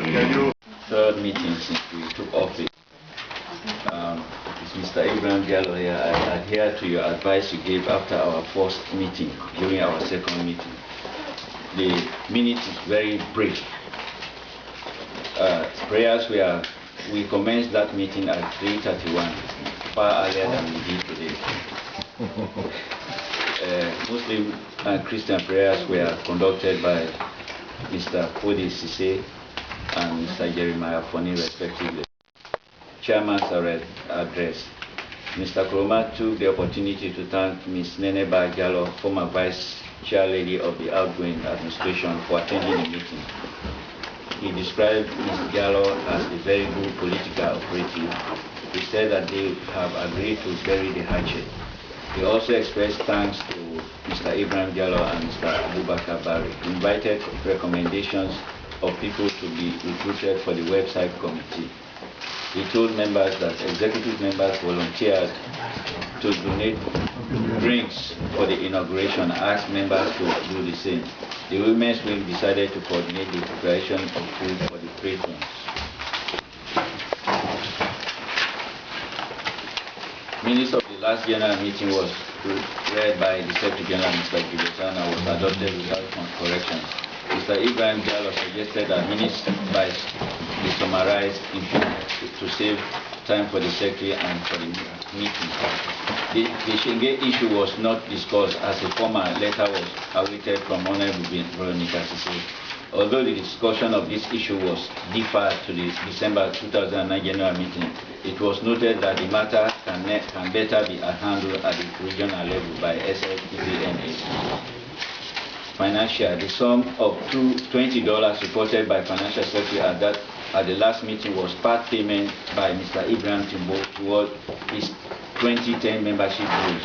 Third meeting since we took office. It's Mr. Abraham Diallo here. I adhere to your advice you gave after our first meeting, during our second meeting. The minute is very brief. We commenced that meeting at 3:31, far earlier than we did today. Muslim and Christian prayers were conducted by Mr. Fodi Sise and Mr. Jeremiah Foni, respectively. Chairman's address. Mr. Kroma took the opportunity to thank Ms. Neneba Diallo, former Vice Chair Lady of the outgoing administration, for attending the meeting. He described Ms. Diallo as a very good political operative. He said that they have agreed to bury the hatchet. He also expressed thanks to Mr. Abraham Diallo and Mr. Abubakar Barry. He invited recommendations of people to be recruited for the website committee. He told members that executive members volunteered to donate drinks for the inauguration, asked members to do the same. The women's wing decided to coordinate the preparation of food for the patrons. Minutes of the last general meeting was read by the Secretary General, Mr. Gibesan, and was adopted without corrections. Mr. Ibrahim Diallo suggested that minutes be summarized to save time for the Secretary and for the meeting. The Shenge issue was not discussed as a formal letter was awaited from Honorable Veronica Sise. Although the discussion of this issue was deferred to the December 2009 general meeting, it was noted that the matter can better be handled at the regional level by SLPPNA. Financial, the sum of $20 reported by Financial Secretary at the last meeting was part payment by Mr. Ibrahim Timbo toward his 2010 membership dues.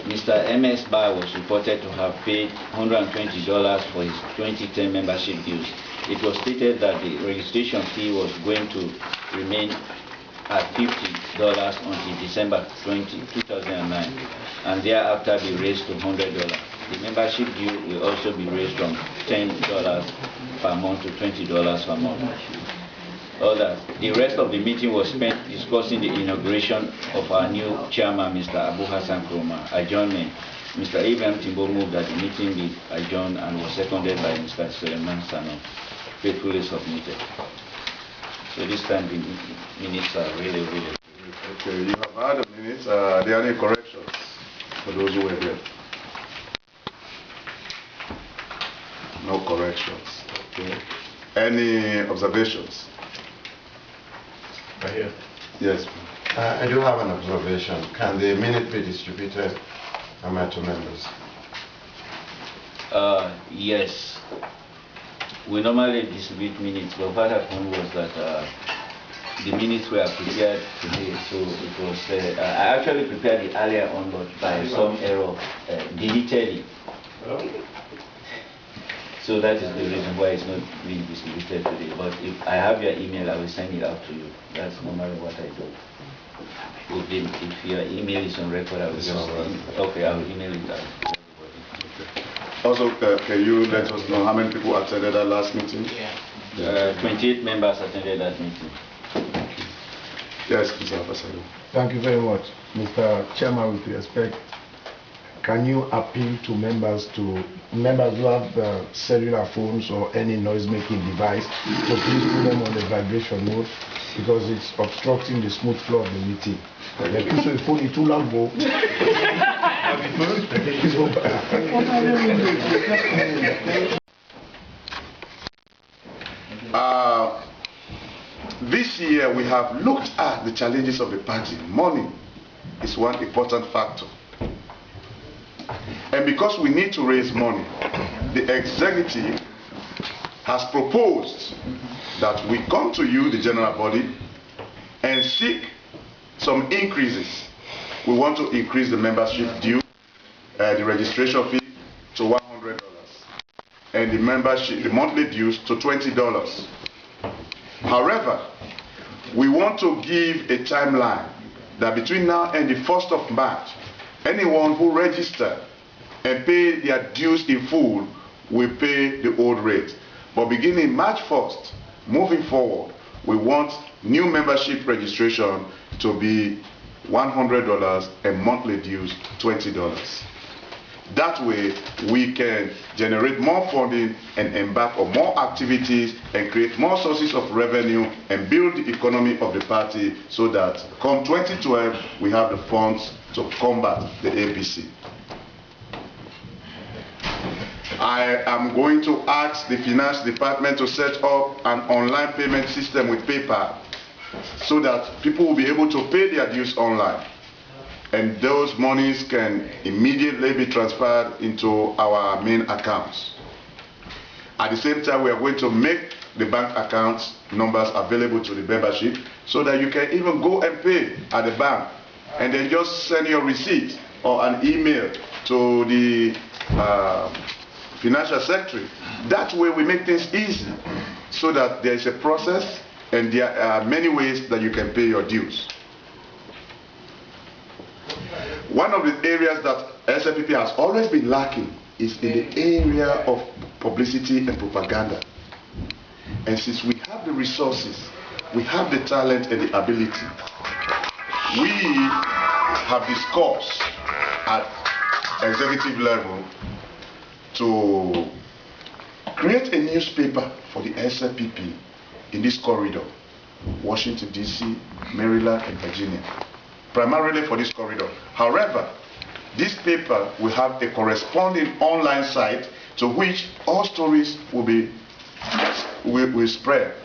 Mr. MS Bar was reported to have paid $120 for his 2010 membership dues. It was stated that the registration fee was going to remain at $50 until December 2009, and thereafter be raised to $100. The membership due will also be raised from $10 per month to $20 per month. The rest of the meeting was spent discussing the inauguration of our new chairman, Mr. Abu Hassan Kroma. Adjournment. Mr. Abraham Timbo moved that the meeting be adjourned and was seconded by Mr. Suleiman Sano. Faithfully submitted. So this time the minutes are really. Okay, you have heard the minutes. Are there any corrections for those who were here? No corrections. Okay. Any observations? Right here. Yes. I do have an observation. Can the minute be distributed among two members? Yes. We normally distribute minutes, but what happened was that the minutes were prepared today, so it was. I actually prepared it earlier on, but by some error, deleted it. So that is the reason why it's not being distributed today. But if I have your email, I will send it out to you. That's normally what I do. If your email is on record, I will just okay, I will email it out to everybody. Also, can you let us know how many people attended that last meeting? 28 members attended that meeting. Yes, Mr. Ambassador. Thank you very much. Mr. Chairman, with respect, can you appeal to members who have cellular phones or any noise-making device to please put them on the vibration mode because it's obstructing the smooth flow of the meeting. So the phone is too loud, bro. This year we have looked at the challenges of the party. Money is one important factor. And because we need to raise money, the executive has proposed that we come to you, the general body, and seek some increases. We want to increase the membership due, the registration fee to $100, and the monthly dues to $20. However, we want to give a timeline that between now and the 1st of March, anyone who registered and pay their dues in full will pay the old rate. But beginning March 1st, moving forward, we want new membership registration to be $100 and monthly dues $20. That way, we can generate more funding and embark on more activities and create more sources of revenue and build the economy of the party so that come 2012, we have the funds to combat the APC. I am going to ask the finance department to set up an online payment system with PayPal so that people will be able to pay their dues online. And those monies can immediately be transferred into our main accounts. At the same time, we are going to make the bank accounts numbers available to the membership so that you can even go and pay at the bank and then just send your receipt or an email to the financial secretary. That way we make things easy so that there is a process and there are many ways that you can pay your dues. One of the areas that SFPP has always been lacking is in the area of publicity and propaganda. And since we have the resources, we have the talent and the ability, we have discussed at executive level to create a newspaper for the SFPP in this corridor, Washington, D.C., Maryland, and Virginia. Primarily for this corridor. However, this paper will have a corresponding online site to which all stories will spread.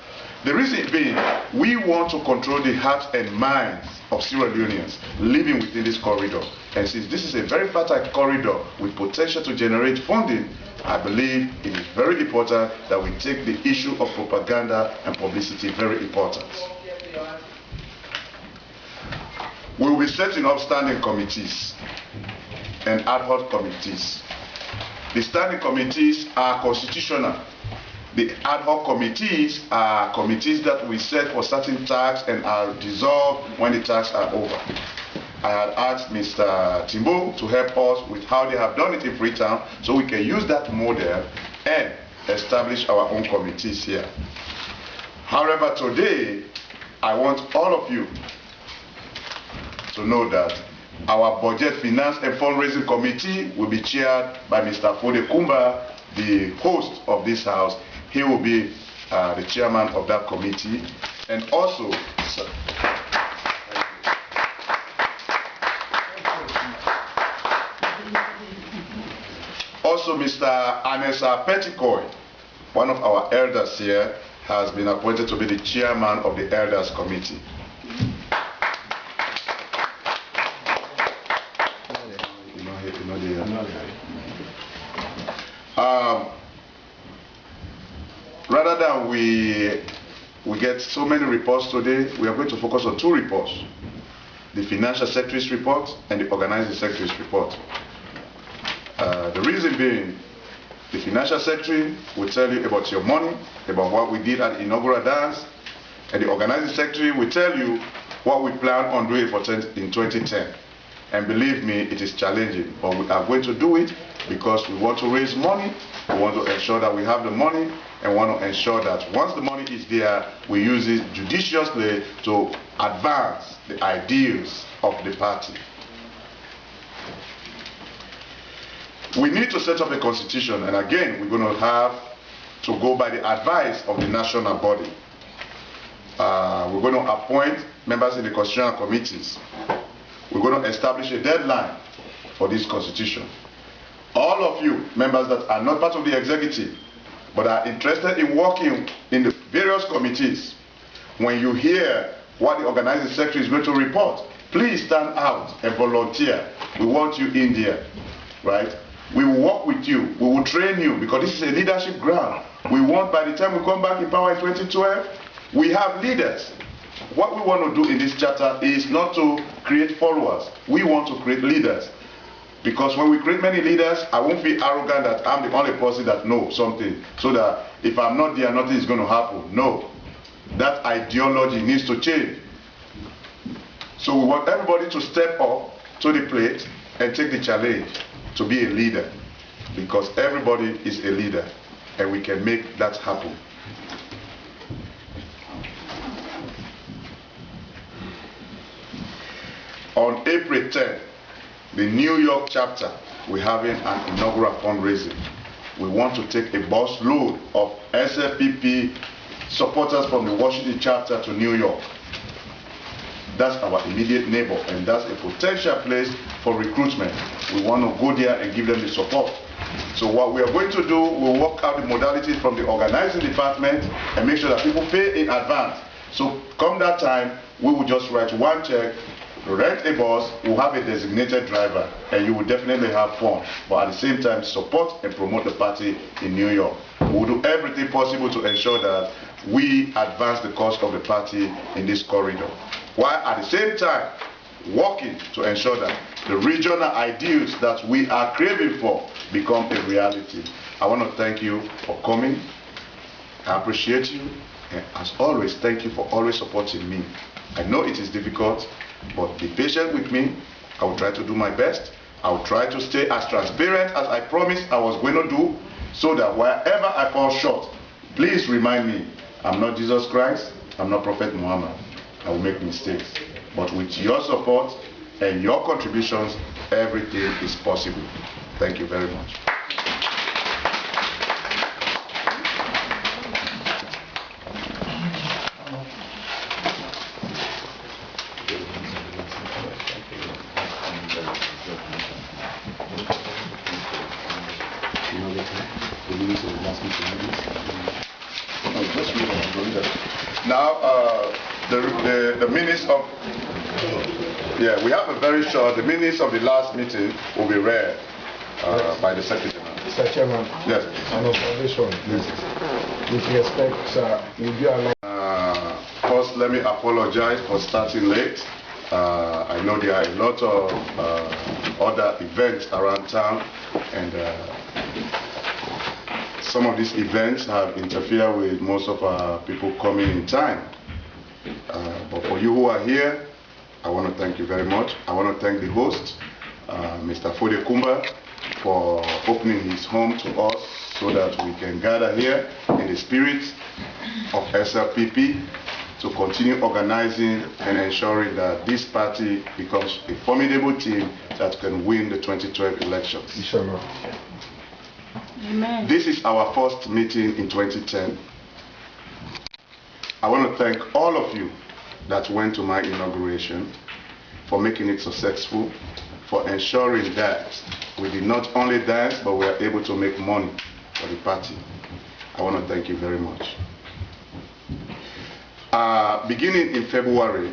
The reason being, we want to control the hearts and minds of Sierra Leoneans living within this corridor. And since this is a very fertile corridor with potential to generate funding, I believe it is very important that we take the issue of propaganda and publicity very important. We will be setting up standing committees and ad hoc committees. The standing committees are constitutional. The ad hoc committees are committees that we set for certain tasks and are dissolved when the tasks are over. I had asked Mr. Timbo to help us with how they have done it in Freetown so we can use that model and establish our own committees here. However, today, I want all of you to know that our Budget, Finance and Fundraising Committee will be chaired by Mr. Fode Kumba, the host of this house. He will be the chairman of that committee. And also, Mr. Anessa Petticoy, one of our elders here, has been appointed to be the chairman of the Elders Committee. Rather than we get so many reports today, we are going to focus on two reports: the Financial Secretary's report and the Organizing Secretary's report. The reason being, the Financial Secretary will tell you about your money, about what we did at the inaugural dance, and the Organizing Secretary will tell you what we plan on doing in 2010. And believe me, it is challenging, but we are going to do it because we want to raise money, we want to ensure that we have the money, and want to ensure that once the money is there, we use it judiciously to advance the ideals of the party. We need to set up a constitution, and again, we're going to have to go by the advice of the national body. We're going to appoint members in the constitutional committees. We're going to establish a deadline for this constitution. All of you, members that are not part of the executive, but are interested in working in the various committees, when you hear what the Organizing Secretary is going to report, please stand out and volunteer. We want you in there, right? We will work with you, we will train you, because this is a leadership ground. We want, by the time we come back in power in 2012, we have leaders. What we want to do in this chapter is not to create followers. We want to create leaders. Because when we create many leaders, I won't feel arrogant that I'm the only person that knows something, so that if I'm not there, nothing is going to happen. No. That ideology needs to change. So we want everybody to step up to the plate and take the challenge to be a leader, because everybody is a leader and we can make that happen. On April 10th, the New York chapter, we're having an inaugural fundraising. We want to take a bus load of SLPP supporters from the Washington chapter to New York. That's our immediate neighbor, and that's a potential place for recruitment. We want to go there and give them the support. So what we are going to do, we'll work out the modalities from the organizing department and make sure that people pay in advance. So come that time, we will just write one check, rent a bus, we'll have a designated driver, and you will definitely have fun. But at the same time, support and promote the party in New York. We'll do everything possible to ensure that we advance the cause of the party in this corridor, while at the same time working to ensure that the regional ideals that we are craving for become a reality. I want to thank you for coming. I appreciate you, and as always, thank you for always supporting me. I know it is difficult, but be patient with me. I will try to do my best. I will try to stay as transparent as I promised I was going to do, so that wherever I fall short, please remind me, I'm not Jesus Christ, I'm not Prophet Muhammad. I will make mistakes. But with your support and your contributions, everything is possible. Thank you very much. Now, the minutes of, we have a very short, the minutes of the last meeting will be read by the Secretary. Mr. Chairman, yes. An observation, please. With respect, sir, would you allow... First, let me apologize for starting late. I know there are a lot of other events around town, and some of these events have interfered with most of our people coming in time. But for you who are here, I want to thank you very much. I want to thank the host, Mr. Fode Kumba, for opening his home to us so that we can gather here in the spirit of SLPP to continue organizing and ensuring that this party becomes a formidable team that can win the 2012 elections. Inshallah. Amen. This is our first meeting in 2010. I want to thank all of you that went to my inauguration for making it successful, for ensuring that we did not only dance, but we are able to make money for the party. I want to thank you very much. Beginning in February,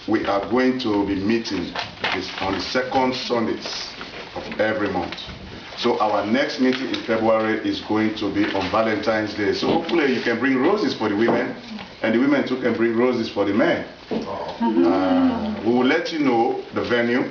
we are going to be meeting on the second Sundays of every month. So our next meeting in February is going to be on Valentine's Day. So hopefully you can bring roses for the women, and the women too can bring roses for the men. We will let you know the venue.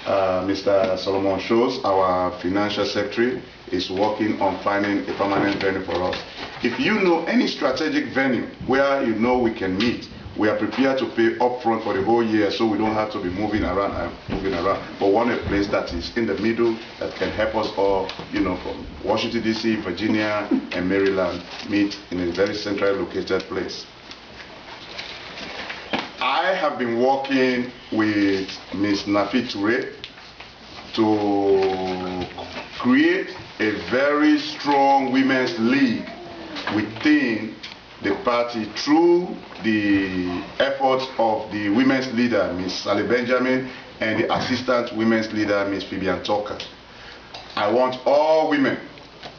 Mr. Solomon Shows, our financial secretary, is working on finding a permanent venue for us. If you know any strategic venue where you know we can meet, we are prepared to pay upfront for the whole year, so we don't have to be moving around. But want a place that is in the middle that can help us all, from Washington DC, Virginia, and Maryland, meet in a very centrally located place. I have been working with Ms. Nafi Toure to create a very strong women's league within the party through the efforts of the women's leader, Ms. Sally Benjamin, and the assistant women's leader, Ms. Phoebian Tucker. I want all women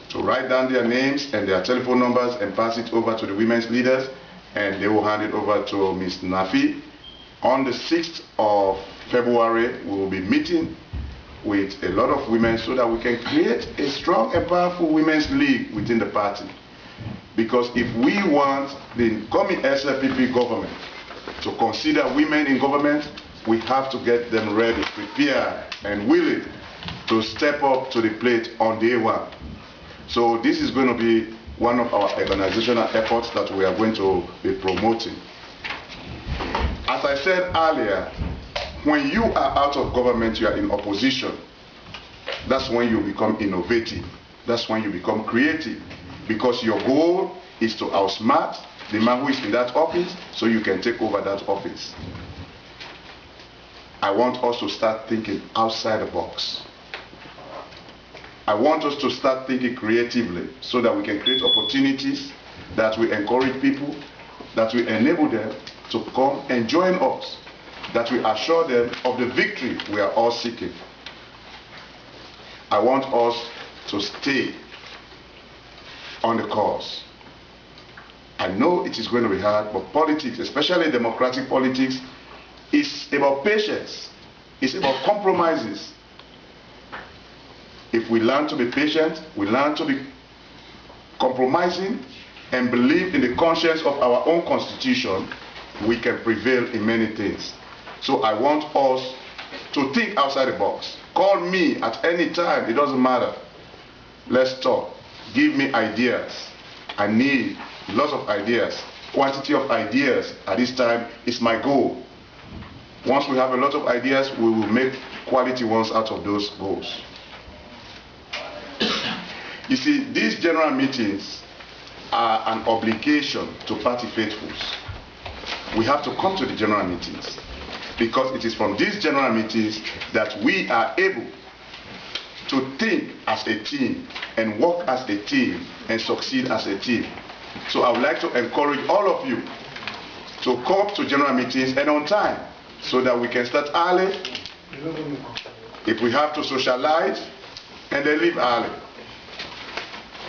to write down their names and their telephone numbers and pass it over to the women's leaders, and they will hand it over to Ms. Nafi. On the 6th of February, we will be meeting with a lot of women so that we can create a strong and powerful women's league within the party. Because if we want the incoming SLPP government to consider women in government, we have to get them ready, prepared, and willing to step up to the plate on day one. So this is going to be one of our organizational efforts that we are going to be promoting. As I said earlier, when you are out of government, you are in opposition. That's when you become innovative. That's when you become creative. Because your goal is to outsmart the man who is in that office so you can take over that office. I want us to start thinking outside the box. I want us to start thinking creatively so that we can create opportunities, that we encourage people, that we enable them to come and join us, that we assure them of the victory we are all seeking. I want us to stay on the course. I know it is going to be hard, but politics, especially democratic politics, is about patience. It's about compromises. If we learn to be patient, we learn to be compromising, and believe in the conscience of our own constitution, we can prevail in many things. So I want us to think outside the box. Call me at any time, it doesn't matter. Let's talk. Give me ideas. I need lots of ideas. Quantity of ideas at this time is my goal. Once we have a lot of ideas, we will make quality ones out of those goals. You see, these general meetings are an obligation to party faithfuls. We have to come to the general meetings because it is from these general meetings that we are able to think as a team and work as a team and succeed as a team. So I would like to encourage all of you to come to general meetings and on time so that we can start early. If we have to socialize and then leave early.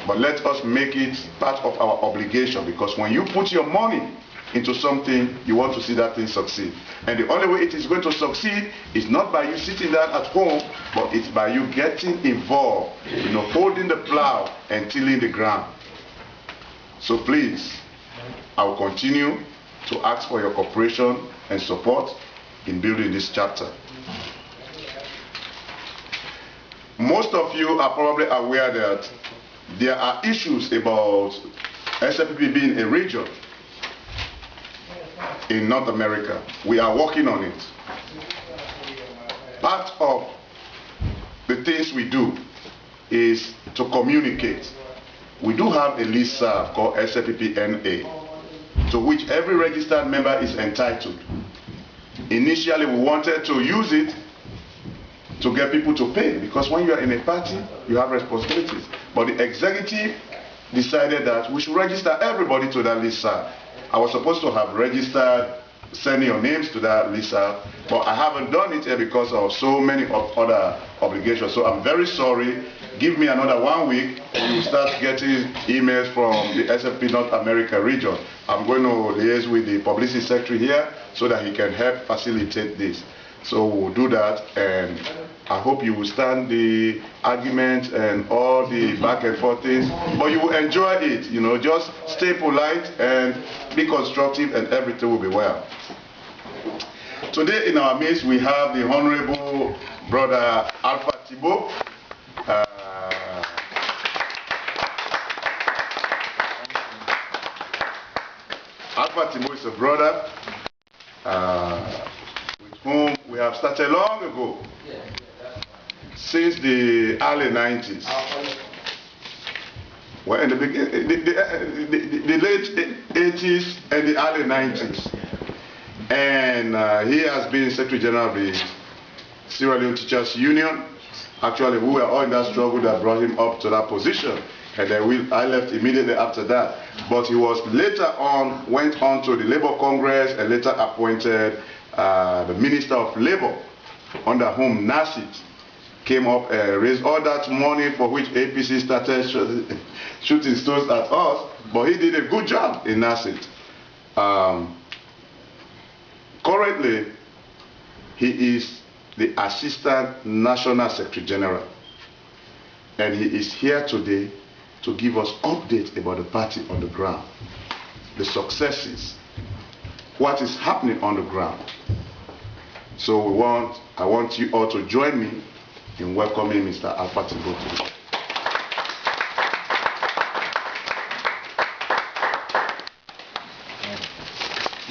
But let us make it part of our obligation, because when you put your money into something, you want to see that thing succeed. And the only way it is going to succeed is not by you sitting down at home, but it's by you getting involved, holding the plow and tilling the ground. So please, I will continue to ask for your cooperation and support in building this chapter. Most of you are probably aware that there are issues about SFPP being a region in North America. We are working on it. Part of the things we do is to communicate. We do have a listserv called SFPP-NA, to which every registered member is entitled. Initially, we wanted to use it to get people to pay, because when you are in a party, you have responsibilities. But the executive decided that we should register everybody to that listserv. I was supposed to have registered, sending your names to that listserv, but I haven't done it yet because of so many other obligations. So I'm very sorry. Give me another 1 week, and you will start getting emails from the SFP North America region. I'm going to liaise with the publicity secretary here so that he can help facilitate this. So we'll do that, and I hope you will stand the argument and all the back and forth things, but you will enjoy it. Just stay polite and be constructive, and everything will be well. Today in our midst we have the Honorable Brother Alpha Thibault. Alpha Thibault is a brother with whom we have started long ago, since the early 90s. Well, in the late 80s and the early 90s. And he has been Secretary General of the Sierra Leone Teachers Union. Actually, we were all in that struggle that brought him up to that position. And then I left immediately after that. But he was later on, went on to the Labour Congress and later appointed the Minister of Labour, under whom NASIT came up and raised all that money for which APC started shooting stones at us. But he did a good job in NASIT. Currently, he is the Assistant National Secretary General. And he is here today to give us updates about the party on the ground, the successes, what is happening on the ground. So I want you all to join me in welcoming Mr. Alpha Thibault today.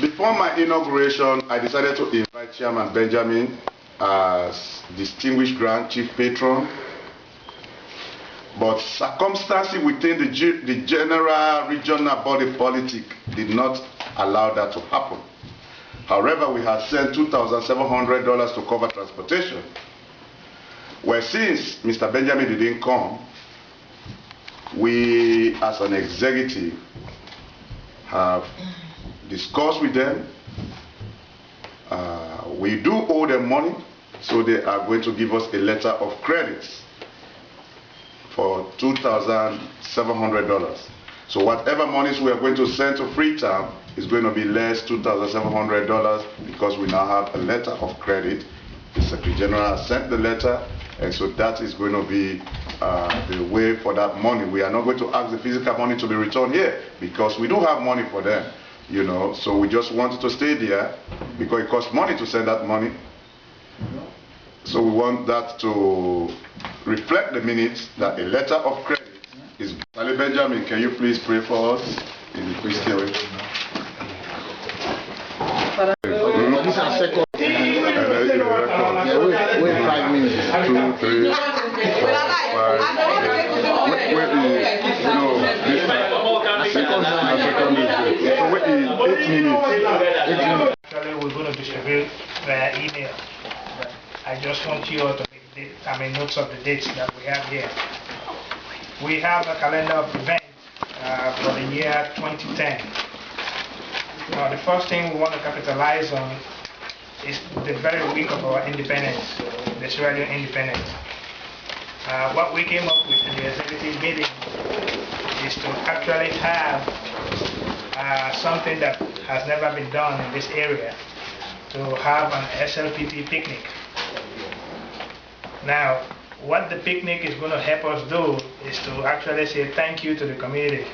Before my inauguration, I decided to invite Chairman Benjamin as distinguished Grand Chief Patron. But circumstances within the general regional body politic did not allow that to happen. However, we had sent $2,700 to cover transportation. Well, since Mr. Benjamin didn't come, we as an executive have discussed with them. We do owe them money, so they are going to give us a letter of credit for $2,700. So whatever monies we are going to send to Freetown is going to be less $2,700 because we now have a letter of credit. The Secretary General has sent the letter, and so that is going to be the way for that money. We are not going to ask the physical money to be returned here because we do have money for them, you know. So we just wanted to stay there because it costs money to send that money. So we want that to reflect the minutes that a letter of credit is. Ali Benjamin, can you please pray for us in the Christian way? This is second. Wait 5 minutes. 2, 3, 4, 5. Actually, we're going to distribute via email. But I just want you all to make notes of the dates that we have here. We have a calendar of events for the year 2010. Now, the first thing we want to capitalize on is the very week of our independence, the Sierra Leone independence. What we came up with in the executive meeting is to actually have something that has never been done in this area, to have an SLPP picnic. Now, what the picnic is going to help us do is to actually say thank you to the community,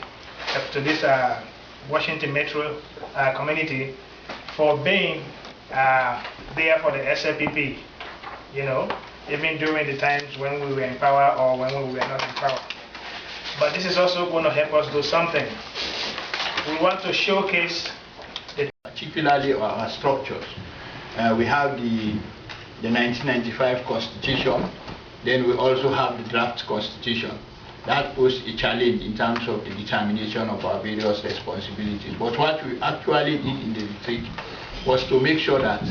to this Washington Metro community for being there for the SLPP, you know, even during the times when we were in power or when we were not in power. But this is also going to help us do something. We want to showcase particularly our structures. We have the 1995 Constitution, then we also have the draft Constitution. That posed a challenge in terms of the determination of our various responsibilities. But what we actually did in the retreat was to make sure that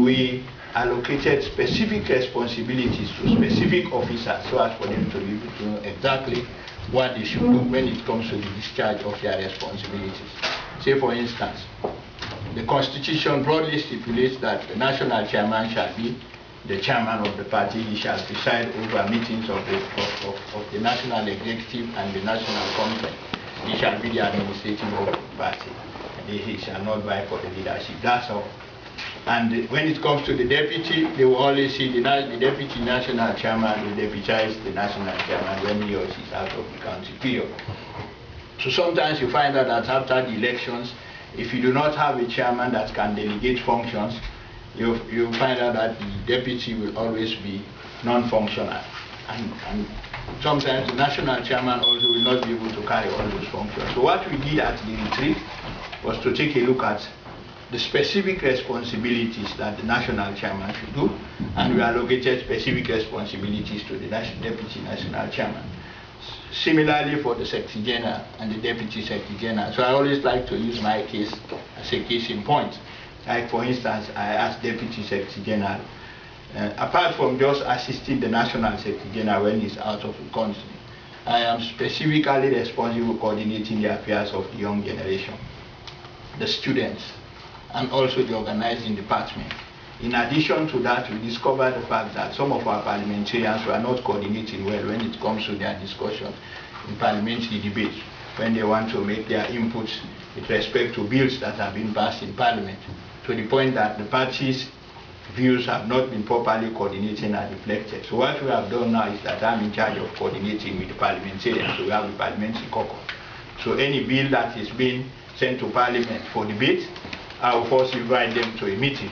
we allocated specific responsibilities to specific officers so as for them to be able to know exactly what they should do when it comes to the discharge of their responsibilities. Say for instance, the Constitution broadly stipulates that the national chairman shall be the chairman of the party. He shall preside over meetings of the national executive and the national conference. He shall be the administrative of the party. He shall not vie for the leadership. That's all. And when it comes to the deputy, they will always see the deputy national chairman will deputize the national chairman when he or she is out of the council period. So sometimes you find out that after the elections, if you do not have a chairman that can delegate functions, you find out that the deputy will always be non-functional. And sometimes the national chairman also will not be able to carry all those functions. So what we did at the retreat was to take a look at the specific responsibilities that the national chairman should do, and we allocated specific responsibilities to the deputy national chairman. Similarly for the Secretary General and the Deputy Secretary General. So I always like to use my case as a case in point. Like for instance, I asked Deputy Secretary General, apart from just assisting the National Secretary General when he's out of the country, I am specifically responsible for coordinating the affairs of the young generation, the students, and also the organizing department. In addition to that, we discovered the fact that some of our parliamentarians were not coordinating well when it comes to their discussions in parliamentary debates, when they want to make their inputs with respect to bills that have been passed in parliament, to the point that the party's views have not been properly coordinated and reflected. So what we have done now is that I'm in charge of coordinating with the parliamentarians. So we have the parliamentary caucus. So any bill that is being sent to parliament for debate, I will first invite them to a meeting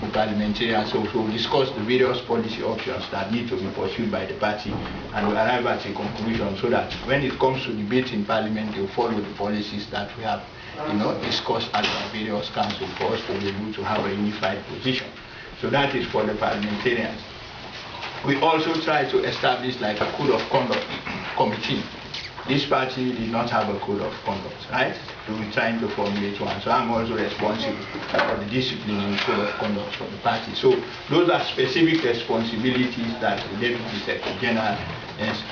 with parliamentarians, so we'll discuss the various policy options that need to be pursued by the party, and we'll arrive at a conclusion so that when it comes to debate in parliament, they'll follow the policies that we have, discussed at our various councils for us to be able to have a unified position. So that is for the parliamentarians. We also try to establish like a code of conduct committee this party did not have a code of conduct, right? So we're trying to formulate one. So I'm also responsible for the discipline and code of conduct for the party. So those are specific responsibilities that the Deputy Secretary General is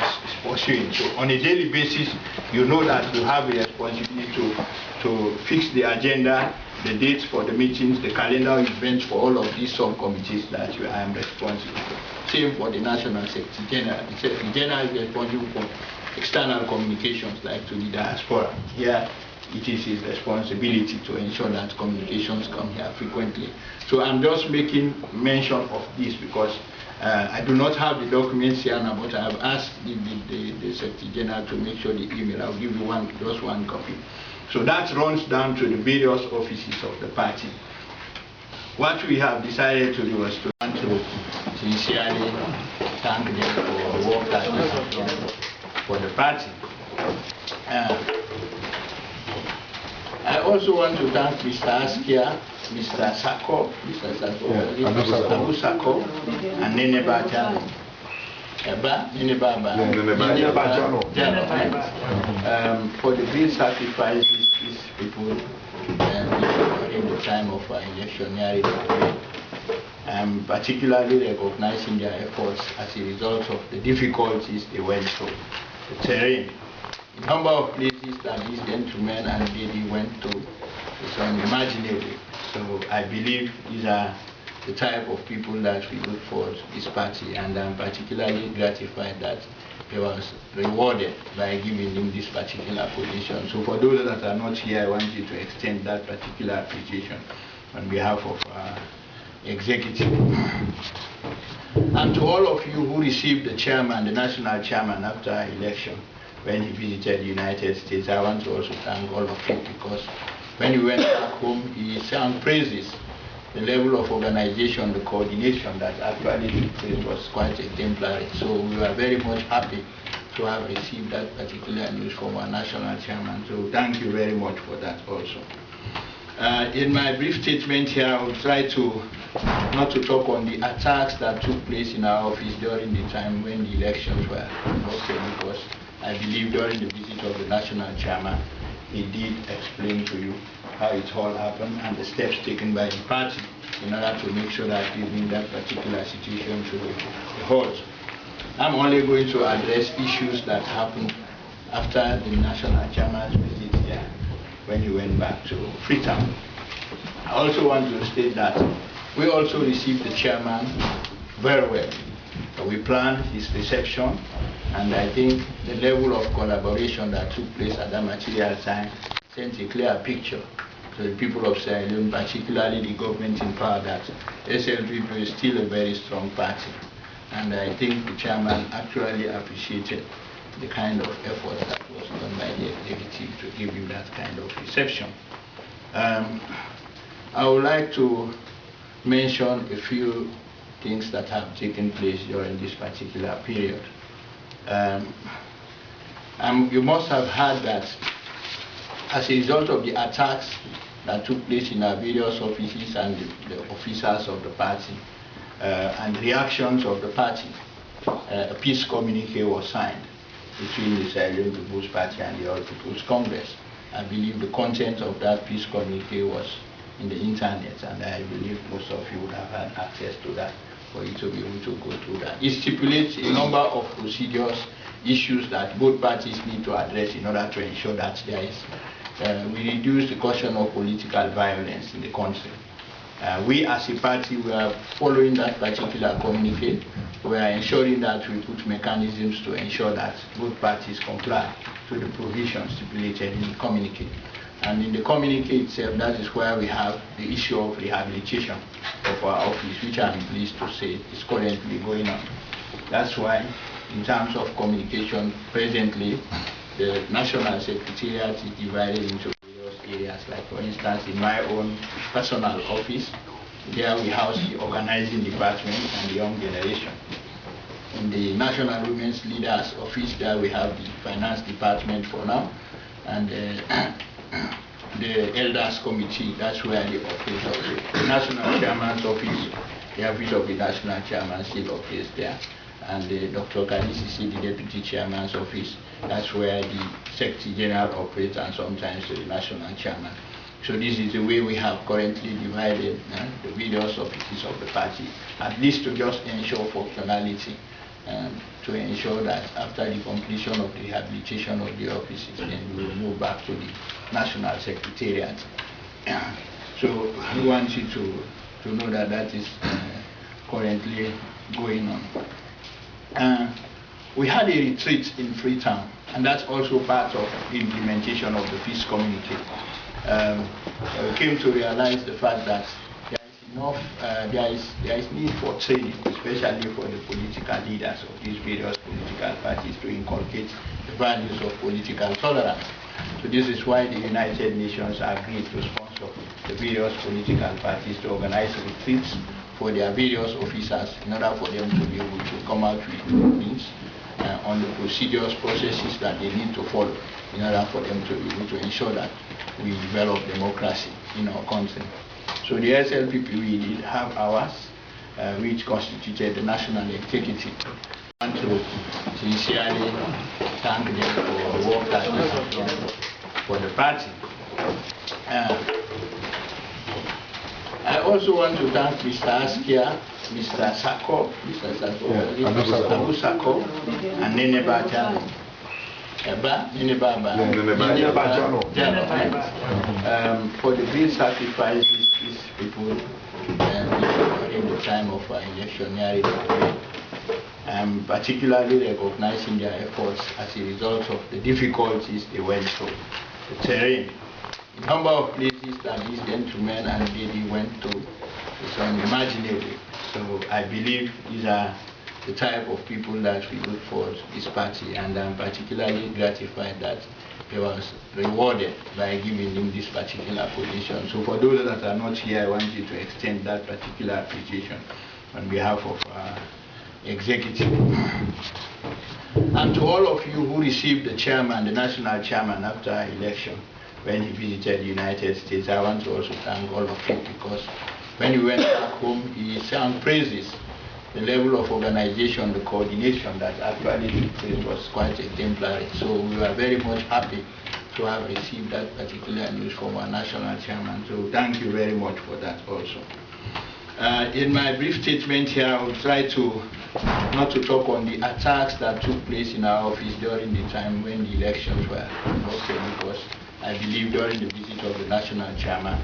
pursuing. So on a daily basis, you know that you have a responsibility to fix the agenda, the dates for the meetings, the calendar events for all of these subcommittees that I am responsible for. Same for the National Secretary General. The Secretary General is responsible for external communications like to the diaspora. Here, it is his responsibility to ensure that communications come here frequently. So I'm just making mention of this because I do not have the documents here now, but I have asked the Secretary General to make sure the email. I'll give you just one copy. So that runs down to the various offices of the party. What we have decided to do was to sincerely thank them for the work that they have done for the party. I also want to thank Mr. Askia, Mr. Sako, Abu Sako, and Nene Bajano. For the great sacrifices these people during the time of our electioneering campaign. I'm particularly recognizing their efforts as a result of the difficulties they went through. The terrain, the number of places that these gentlemen and lady went to is unimaginable. So I believe these are the type of people that we look for this party, and I'm particularly gratified that he was rewarded by giving him this particular position. So for those that are not here, I want you to extend that particular appreciation on behalf of our executive. And to all of you who received the chairman, the national chairman after our election, when he visited the United States, I want to also thank all of you because when he went back home, he sang praises. The level of organization, the coordination that actually took place was quite exemplary. So we were very much happy to have received that particular news from our national chairman. So thank you very much for that also. In my brief statement here, I will try to not to talk on the attacks that took place in our office during the time when the elections were conducted, because I believe during the visit of the national chairman, he did explain to you how it all happened and the steps taken by the party in order to make sure that we bring that particular situation to a halt. I'm only going to address issues that happened after the national chairman's visit here when he went back to Freetown. I also want to state that we also received the chairman very well. We planned his reception, and I think the level of collaboration that took place at that material time sent a clear picture to the people of Sierra Leone, particularly the government in power, that SLPP is still a very strong party. And I think the chairman actually appreciated the kind of effort that was done by the executive to give you that kind of reception. I would like to mention a few things that have taken place during this particular period. You must have heard that as a result of the attacks that took place in our various offices and the officers of the party and reactions of the party, a peace communique was signed between the Sierra Leone People's Party and the All People's Congress. I believe the content of that peace communique was in the internet, and I believe most of you would have had access to that for you to be able to go through that. It stipulates a number of procedures, issues that both parties need to address in order to ensure that there is we reduce the caution of political violence in the country. We as a party, we are following that particular communique. We are ensuring that we put mechanisms to ensure that both parties comply to the provisions stipulated in the communique. And in the communique itself, that is where we have the issue of rehabilitation of our office, which I'm pleased to say is currently going on. That's why, in terms of communication, presently, the National Secretariat is divided into various areas. Like, for instance, in my own personal office, there we house the organizing department and the young generation. In the National Women's Leaders Office, there we have the finance department for now, and the Elders Committee, that's where the office of the National Chairman's Office, the office of the National Chairman still operates there. and Dr. Kadisisi, the Deputy Chairman's office. That's where the Secretary General operates, and sometimes the National Chairman. So this is the way we have currently divided the various offices of the party, at least to just ensure functionality, to ensure that after the completion of the rehabilitation of the offices, then we will move back to the National Secretariat. So we want you to know that that is currently going on. We had a retreat in Freetown, and that's also part of the implementation of the peace communique. We came to realize the fact that there is enough, there is need for training, especially for the political leaders of these various political parties, to inculcate the values of political tolerance. So this is why the United Nations agreed to sponsor the various political parties to organize retreats for their various officers in order for them to be able to come out with rulings on the procedures, processes that they need to follow in order for them to be able to ensure that we develop democracy in our country. So the SLPP, we did have ours, which constituted the national executive. I want to sincerely thank them for the work that they have done for the party. I also want to thank Mr. Askia, Mr. Sako, Abu Sako, and Nene Bajano. For the great sacrifices these people during the time of our electioneering campaign, particularly recognizing their efforts as a result of the difficulties they went through. The terrain, the number of places that these gentlemen and lady went to is unimaginable. So I believe these are the type of people that we look for this party, and I'm particularly gratified that he was rewarded by giving him this particular position. So for those that are not here, I want you to extend that particular appreciation on behalf of our executive. And to all of you who received the chairman, the national chairman, after our election, when he visited the United States, I want to also thank all of you, because when he went back home, he sang praises. The level of organization, the coordination that actually took place was quite exemplary. So we were very much happy to have received that particular news from our national chairman. So thank you very much for that also. In my brief statement here, I will try to not to talk on the attacks that took place in our office during the time when the elections were conducted, because I believe during the visit of the national chairman,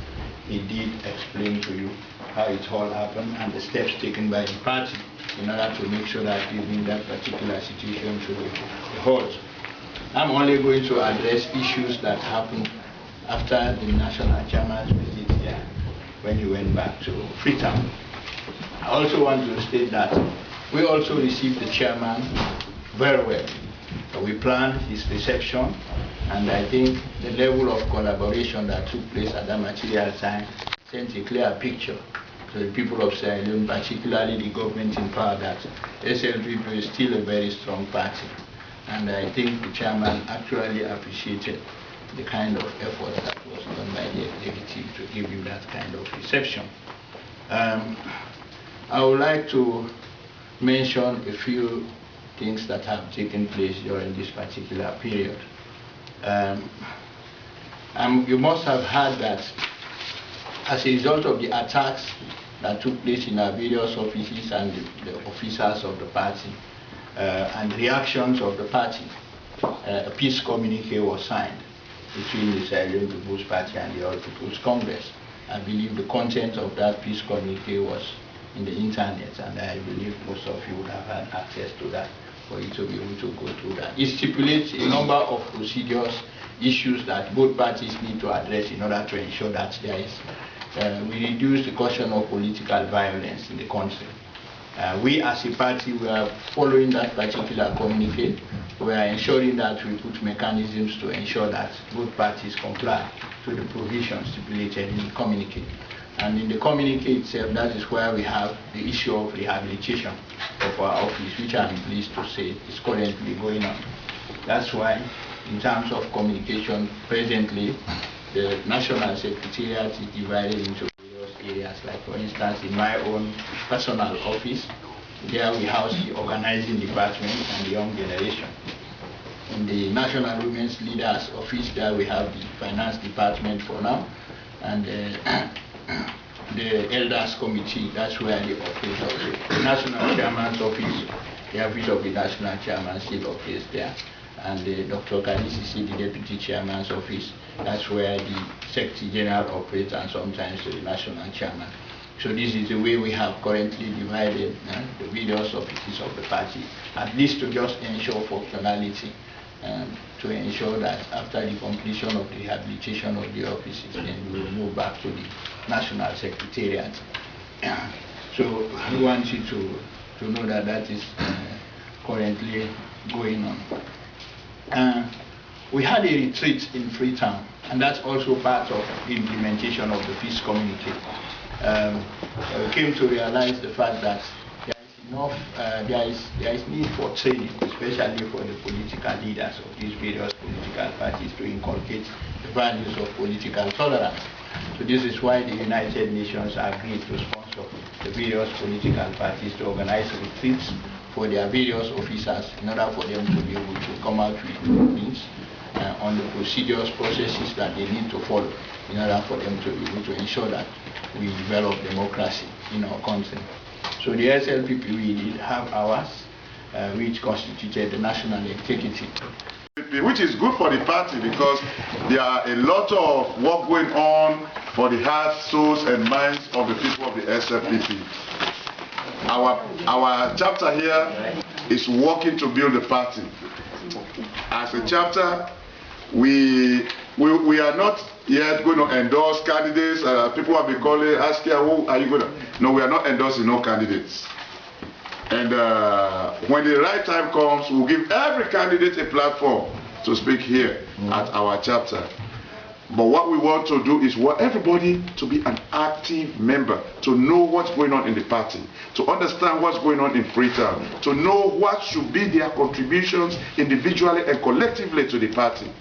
he did explain to you how it all happened and the steps taken by the party in order to make sure that we bring that particular situation to a halt. I'm only going to address issues that happened after the national chairman's visit here when he went back to Freetown. I also want to state that we also received the chairman very well. We planned his reception, and I think the level of collaboration that took place at that material time sent a clear picture to the people of Sierra Leone, particularly the government in power, that SLPP is still a very strong party. And I think the chairman actually appreciated the kind of effort that was done by the executive to give you that kind of reception. I would like to mention a few things that have taken place during this particular period. You must have heard that as a result of the attacks that took place in our various offices and the officers of the party and reactions of the party, a peace communique was signed between the Sierra Leone People's Party and the All People's Congress. I believe the content of that peace communique was in the internet, and I believe most of you would have had access to that for you to be able to go through that. It stipulates a number of procedures, issues that both parties need to address in order to ensure that there is we reduce the caution of political violence in the country. We as a party, we are following that particular communique. We are ensuring that we put mechanisms to ensure that both parties comply to the provisions stipulated in the communique. And in the communique itself, that is where we have the issue of rehabilitation of our office, which I'm pleased to say is currently going on. That's why, in terms of communication, presently, the National Secretariat is divided into various areas. Like, for instance, in my own personal office, There we house the organizing department and the young generation. In the National Women's Leaders Office, there we have the finance department for now, and the Elders Committee, that's where the office of the National Chairman's Office, the office of the National Chairman still operates there, and Dr. Kadisisi, the Deputy Chairman's Office, that's where the Secretary General operates, and sometimes the National Chairman. So this is the way we have currently divided the various offices of the party, at least to just ensure functionality, to ensure that after the completion of the rehabilitation of the offices, then we will move back to the National Secretariat. So we want you to know that that is currently going on. We had a retreat in Freetown, and that's also part of the implementation of the peace communique. We came to realize the fact that there is need for training, especially for the political leaders of these various political parties, to inculcate the values of political tolerance. So this is why the United Nations agreed to sponsor the various political parties to organize retreats for their various officers in order for them to be able to come out with rulings on the procedures, processes that they need to follow in order for them to be able to ensure that we develop democracy in our country. So the SLPP, we did have ours, which constituted the national executive. Which is good for the party, because there are a lot of work going on for the hearts, souls and minds of the people of the SLPP. Our chapter here is working to build the party. As a chapter, we are not yet going to endorse candidates. People have been calling, asking, who are you going to? No, we are not endorsing no candidates. And when the right time comes, we'll give every candidate a platform to speak here at our chapter. But what we want to do is want everybody to be an active member, to know what's going on in the party, to understand what's going on in Freetown, to know what should be their contributions individually and collectively to the party.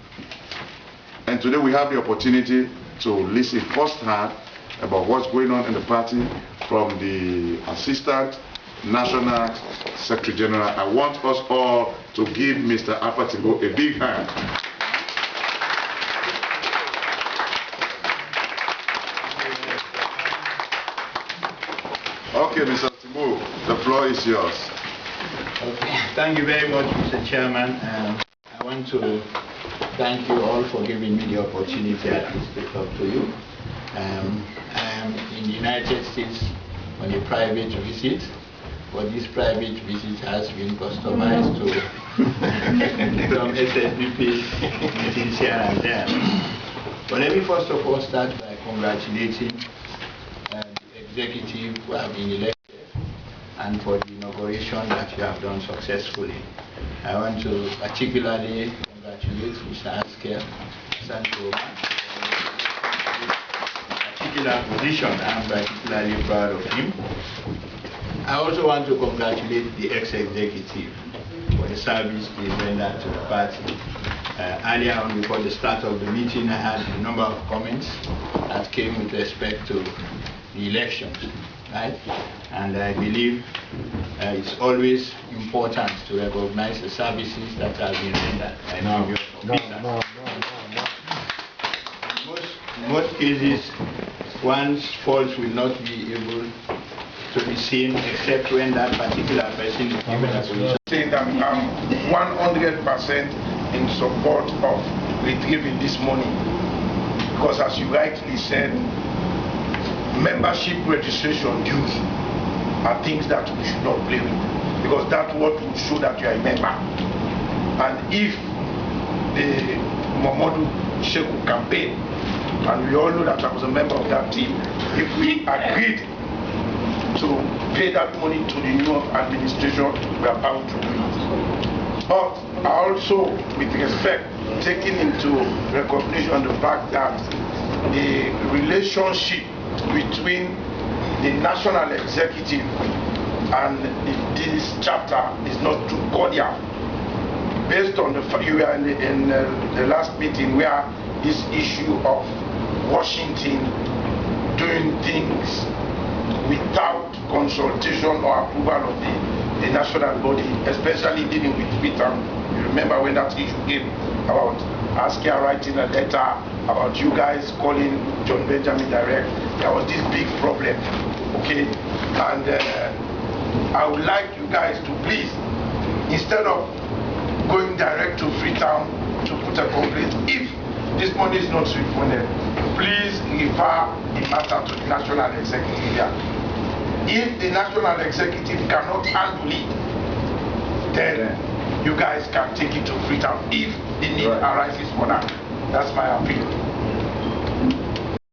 And today we have the opportunity to listen firsthand about what's going on in the party from the Assistant National Secretary General. I want us all to give Mr. Alpha Timbo a big hand. Okay, Mr. Timbo, the floor is yours. Okay. Thank you very much, Mr. Chairman. I want to thank you all for giving me the opportunity at least to talk to you. I am in the United States on a private visit, but this private visit has been customized to some SLPP meetings here and there. But let me first of all start by congratulating the executive who have been elected and for the inauguration that you have done successfully. I want to particularly congratulate Mr. Asker Sancho for this particular position. I'm particularly proud of him. I also want to congratulate the ex-executive for the service they rendered to the party. Earlier on, before the start of the meeting, I had a number of comments that came with respect to the elections, right? And I believe it's always important to recognize the services that have been rendered by previous officers. In most cases, one's faults will not be able to be seen except when that particular person is given a position. Saying that I'm 100% in support of retrieving this money, because as you rightly said, membership registration dues are things that we should not play with, because that's what will show that you are a member. And if the Momodu Sheku campaign, and we all know that I was a member of that team, if we agreed to pay that money to the new administration, we are bound to do it. But I also, with respect, taking into recognition the fact that the relationship between the national executive and this chapter is not too cordial. Based on the fact you were in the last meeting where this issue of Washington doing things without consultation or approval of the national body, especially dealing with Freetown. You remember when that issue came about Askia writing a letter about you guys calling John Benjamin direct. There was this big problem, okay? And I would like you guys to please, instead of going direct to Freetown to put a complaint, if this money is not refunded, please refer the matter to the National Executive here. If the National Executive cannot handle it, then you guys can take it to Freetown if the need arises for that. That's my appeal.